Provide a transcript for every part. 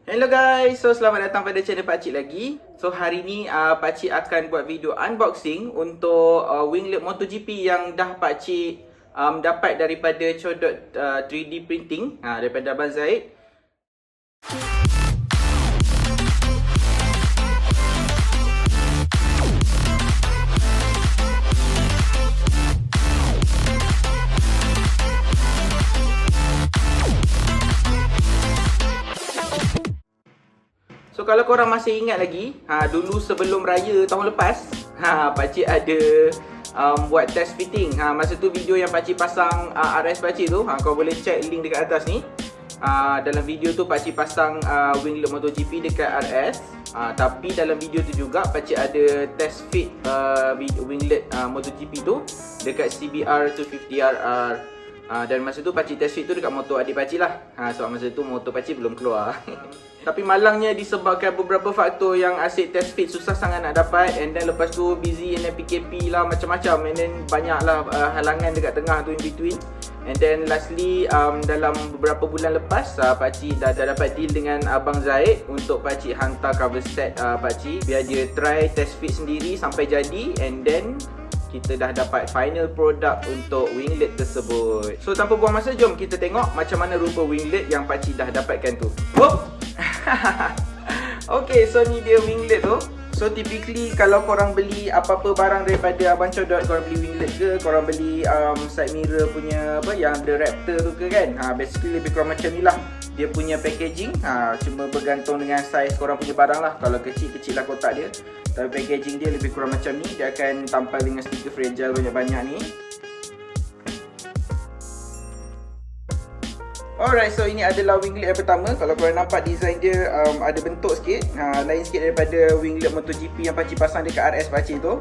Hello guys, so selamat datang pada channel Pakcik lagi. So hari ni Pakcik akan buat video unboxing untuk winglet MotoGP yang dah Pakcik dapat daripada Codot 3D Printing daripada Abang Zaid. So kalau korang masih ingat lagi, dulu sebelum raya tahun lepas, Pakcik ada buat test fitting. Masa tu video yang Pakcik pasang RS Pakcik tu, kau boleh check link dekat atas ni. Dalam video tu Pakcik pasang winglet MotoGP dekat RS. Tapi dalam video tu juga Pakcik ada test fit winglet MotoGP tu dekat CBR 250RR. Dan masa tu Pakcik test fit tu dekat motor adik Pakcik lah. Sebab masa tu motor Pakcik belum keluar. Tapi malangnya disebabkan beberapa faktor yang asyik test fit susah sangat nak dapat. And then lepas tu busy and then PKP lah macam-macam. And then banyak lah halangan dekat tengah tu in between. And then lastly dalam beberapa bulan lepas Pakcik dah dapat deal dengan Abang Zaid untuk Pakcik hantar cover set Pakcik, biar dia try test fit sendiri sampai jadi. And then kita dah dapat final product untuk winglet tersebut. So tanpa buang masa, jom kita tengok macam mana rupa winglet yang Pakcik dah dapatkan tu. Okay, so ni dia winglet tu. So typically kalau korang beli apa-apa barang daripada Abang Codot, korang beli winglet ke, korang beli side mirror punya apa yang the Raptor tu ke kan, basically lebih kurang macam ni lah dia punya packaging. Cuma bergantung dengan size korang punya barang lah. Kalau kecil-kecil lah kotak dia, tapi packaging dia lebih kurang macam ni. Dia akan tampal dengan stiker fragile banyak-banyak ni. Alright, so ini adalah winglet yang pertama. Kalau korang nampak design dia ada bentuk sikit, lain sikit daripada winglet MotoGP yang Pakcik pasang dekat RS Pakcik tu.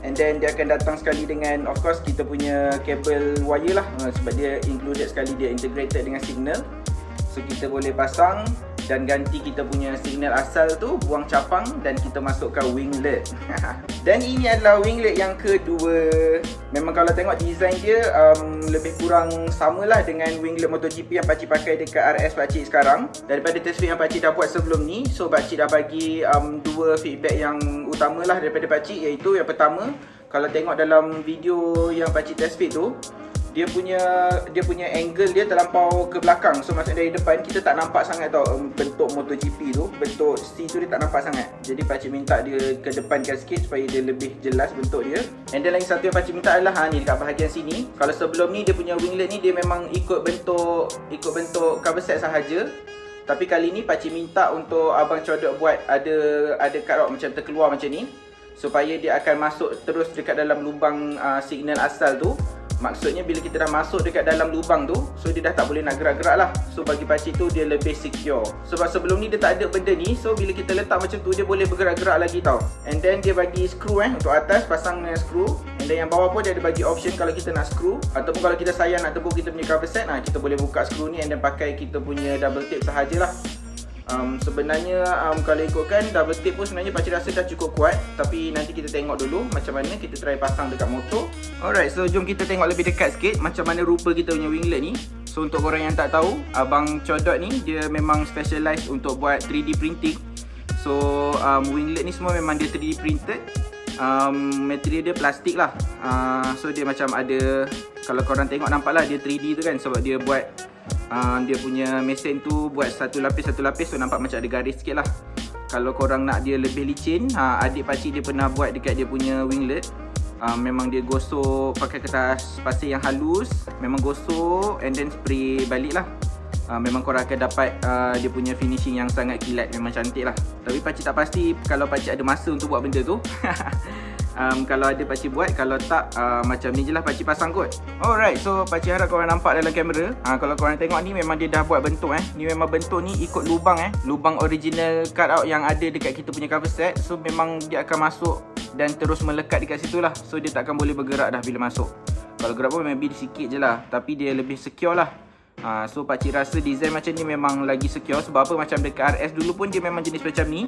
And then dia akan datang sekali dengan, of course, kita punya kabel wire lah, sebab dia included sekali, dia integrated dengan signal. So kita boleh pasang dan ganti kita punya signal asal tu, buang capang dan kita masukkan winglet. Dan ini adalah winglet yang kedua. Memang kalau tengok design dia lebih kurang samalah dengan winglet MotoGP yang Pakcik pakai dekat RS Pakcik sekarang. Daripada test fit yang Pakcik dah buat sebelum ni, so Pakcik dah bagi dua feedback yang utamalah daripada Pakcik, iaitu yang pertama, kalau tengok dalam video yang Pakcik test fit tu, dia punya angle dia terlampau ke belakang. So maksudnya dari depan kita tak nampak sangat tau bentuk MotoGP tu, bentuk C tu dia tak nampak sangat. Jadi Pakcik minta dia ke depankan sikit supaya dia lebih jelas bentuk dia. And then lagi satu yang Pakcik minta adalah ni dekat bahagian sini. Kalau sebelum ni dia punya winglet ni dia memang ikut bentuk cover set sahaja. Tapi kali ni Pakcik minta untuk Abang Codot buat ada cutout macam terkeluar macam ni, supaya dia akan masuk terus dekat dalam lubang signal asal tu. Maksudnya bila kita dah masuk dekat dalam lubang tu, so dia dah tak boleh nak gerak-gerak lah. So bagi Pakcik tu dia lebih secure. Sebab sebelum ni dia tak ada benda ni, so bila kita letak macam tu dia boleh bergerak-gerak lagi tau. And then dia bagi screw untuk atas, pasang dengan screw. And then yang bawah pun dia ada bagi option kalau kita nak screw, ataupun kalau kita sayang nak tebuk kita punya cover set, kita boleh buka screw ni and then pakai kita punya double tape sahajalah. Sebenarnya kalau ikutkan double tape pun sebenarnya Pakcik rasa dah cukup kuat. Tapi nanti kita tengok dulu macam mana, kita try pasang dekat motor. Alright, so jom kita tengok lebih dekat sikit macam mana rupa kita punya winglet ni. So untuk korang yang tak tahu, Abang Codot ni dia memang specialized untuk buat 3D printing. So winglet ni semua memang dia 3D printed. Material dia plastik lah. So dia macam ada, kalau korang tengok nampak lah dia 3D tu kan, sebab dia buat dia punya mesin tu buat satu lapis, so nampak macam ada garis sikit lah. Kalau korang nak dia lebih licin, adik Pakcik dia pernah buat dekat dia punya winglet. Memang dia gosok pakai kertas pasir yang halus, memang gosok and then spray balik lah. Memang korang akan dapat dia punya finishing yang sangat kilat, memang cantik lah. Tapi Pakcik tak pasti kalau Pakcik ada masa untuk buat benda tu. Kalau ada Pakcik buat, kalau tak macam ni je lah Pakcik pasang kot. Alright, so Pakcik harap korang nampak dalam kamera. Kalau korang tengok ni memang dia dah buat bentuk ni memang bentuk ni ikut lubang lubang original cutout yang ada dekat kita punya cover set. So memang dia akan masuk dan terus melekat dekat situ lah. So dia takkan boleh bergerak dah bila masuk. Kalau gerak pun maybe sikit je lah, tapi dia lebih secure lah. So Pakcik rasa design macam ni memang lagi secure. Sebab apa, macam dekat RS dulu pun dia memang jenis macam ni,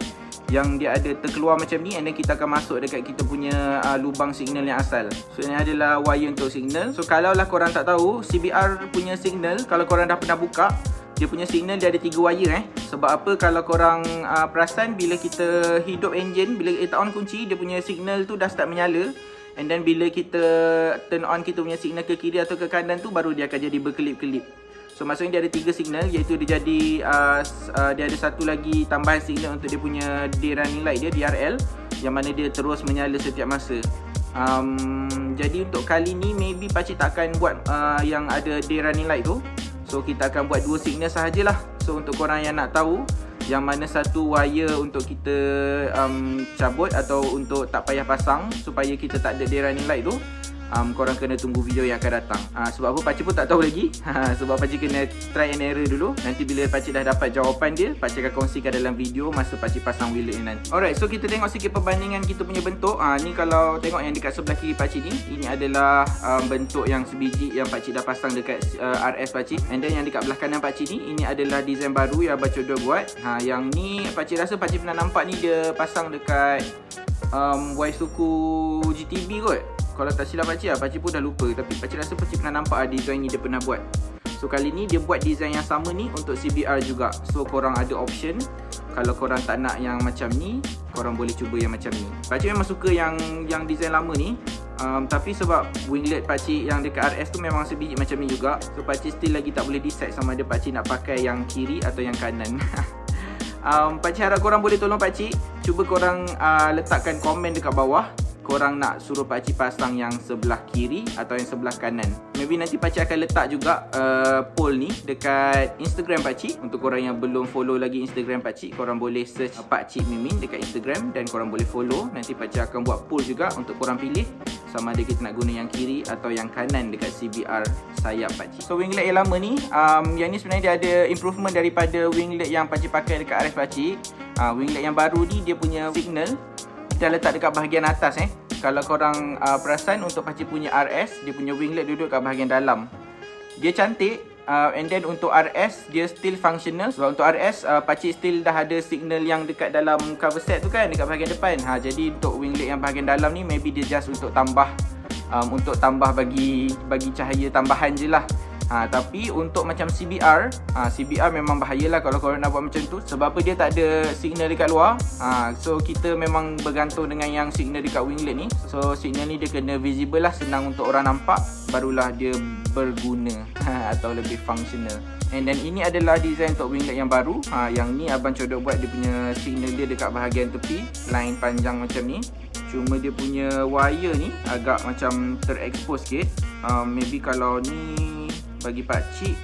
yang dia ada terkeluar macam ni, and then kita akan masuk dekat kita punya lubang signal yang asal. So ini adalah wire untuk signal. So kalau lah korang tak tahu, CBR punya signal, kalau korang dah pernah buka, dia punya signal dia ada 3 wire Sebab apa kalau korang perasan, bila kita hidup enjin, bila kita on kunci, dia punya signal tu dah start menyala. And then bila kita turn on kita punya signal ke kiri atau ke kanan tu, baru dia akan jadi berkelip-kelip. So maksudnya dia ada 3 signal, iaitu dia jadi dia ada satu lagi tambahan signal untuk dia punya day running light dia, DRL, yang mana dia terus menyala setiap masa. Jadi untuk kali ni maybe pakcik tak akan buat yang ada day running light tu. So kita akan buat 2 signal sahajalah. So untuk korang yang nak tahu yang mana satu wire untuk kita cabut atau untuk tak payah pasang supaya kita tak ada day running light tu, korang kena tunggu video yang akan datang. Sebab apa pakcik pun tak tahu lagi. Sebab pakcik kena try and error dulu. Nanti bila pakcik dah dapat jawapan dia, pakcik akan kongsikan dalam video masa pakcik pasang wheeler ni nanti. Alright, so kita tengok sikit perbandingan kita punya bentuk. Ni kalau tengok yang dekat sebelah kiri pakcik ni, ini adalah bentuk yang sebiji yang pakcik dah pasang dekat RS pakcik. And then yang dekat belah kanan pakcik ni, ini adalah design baru yang Abang Codor buat. Yang ni pakcik rasa pakcik pernah nampak ni dia pasang dekat Waisuku GTB kot. Kalau tak silap pakcik pun dah lupa. Tapi pakcik rasa pakcik pernah nampak design ni dia pernah buat. So kali ni dia buat design yang sama ni untuk CBR juga. So korang ada option. Kalau korang tak nak yang macam ni, korang boleh cuba yang macam ni. Pakcik memang suka yang design lama ni. Tapi sebab winglet pakcik yang dekat RS tu memang sebiji macam ni juga. So pakcik still lagi tak boleh decide sama ada pakcik nak pakai yang kiri atau yang kanan. Pakcik harap korang boleh tolong pakcik. Cuba korang letakkan komen dekat bawah. Korang nak suruh pakcik pasang yang sebelah kiri atau yang sebelah kanan. Maybe nanti pakcik akan letak juga poll ni dekat Instagram pakcik. Untuk korang yang belum follow lagi Instagram pakcik, korang boleh search Pakcik Mimin dekat Instagram dan korang boleh follow. Nanti pakcik akan buat poll juga untuk korang pilih sama ada kita nak guna yang kiri atau yang kanan dekat CBR sayap pakcik. So winglet yang lama ni, yang ni sebenarnya dia ada improvement daripada winglet yang pakcik pakai dekat RS pakcik. Winglet yang baru ni dia punya signal kita letak dekat bahagian atas. Kalau korang perasan, untuk pakcik punya RS, dia punya winglet duduk kat bahagian dalam. Dia cantik. And then untuk RS dia still functional. Sebab untuk RS pakcik still dah ada signal yang dekat dalam cover set tu kan, dekat bahagian depan. Jadi untuk winglet yang bahagian dalam ni maybe dia just untuk tambah bagi cahaya tambahan je lah. Tapi untuk macam CBR, CBR memang bahayalah kalau korang nak buat macam tu. Sebab apa, dia tak ada signal dekat luar. So kita memang bergantung dengan yang signal dekat winglet ni. So signal ni dia kena visible lah, senang untuk orang nampak, barulah dia berguna atau lebih functional. And then ini adalah design untuk winglet yang baru. Yang ni Abang Codor buat dia punya signal dia dekat bahagian tepi, line panjang macam ni. Cuma dia punya wire ni agak macam terexpose sikit. Maybe kalau ni bagi pakcik,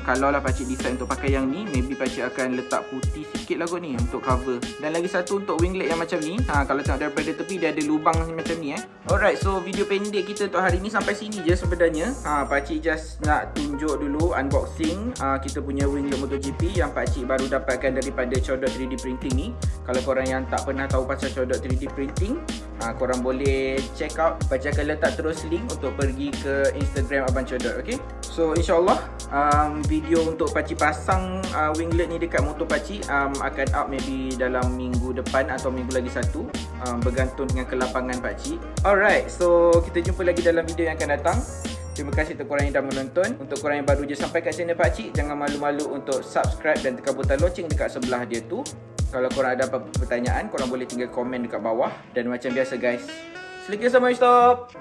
kalau lah pakcik decide untuk pakai yang ni, maybe pakcik akan letak putih sikit lah kot ni untuk cover. Dan lagi satu untuk winglet yang macam ni, kalau tengok daripada tepi dia ada lubang macam ni. Alright, so video pendek kita untuk hari ni sampai sini je sebenarnya. Pakcik just nak tunjuk dulu unboxing kita punya winglet MotoGP yang pakcik baru dapatkan daripada Codor 3D Printing ni. Kalau korang yang tak pernah tahu pasal Codor 3D Printing, korang boleh check out. Pakcik akan letak terus link untuk pergi ke Instagram Abang Codor, okay? So insyaAllah video untuk pakcik pasang winglet ni dekat motor pakcik akan up maybe dalam minggu depan atau minggu lagi satu, bergantung dengan kelapangan pakcik. Alright, so kita jumpa lagi dalam video yang akan datang. Terima kasih untuk korang yang dah menonton. Untuk korang yang baru je sampai kat channel pakcik, jangan malu-malu untuk subscribe dan tekan butang loceng dekat sebelah dia tu. Kalau korang ada apa-apa pertanyaan, korang boleh tinggal komen dekat bawah. Dan macam biasa guys, selagi sama stop.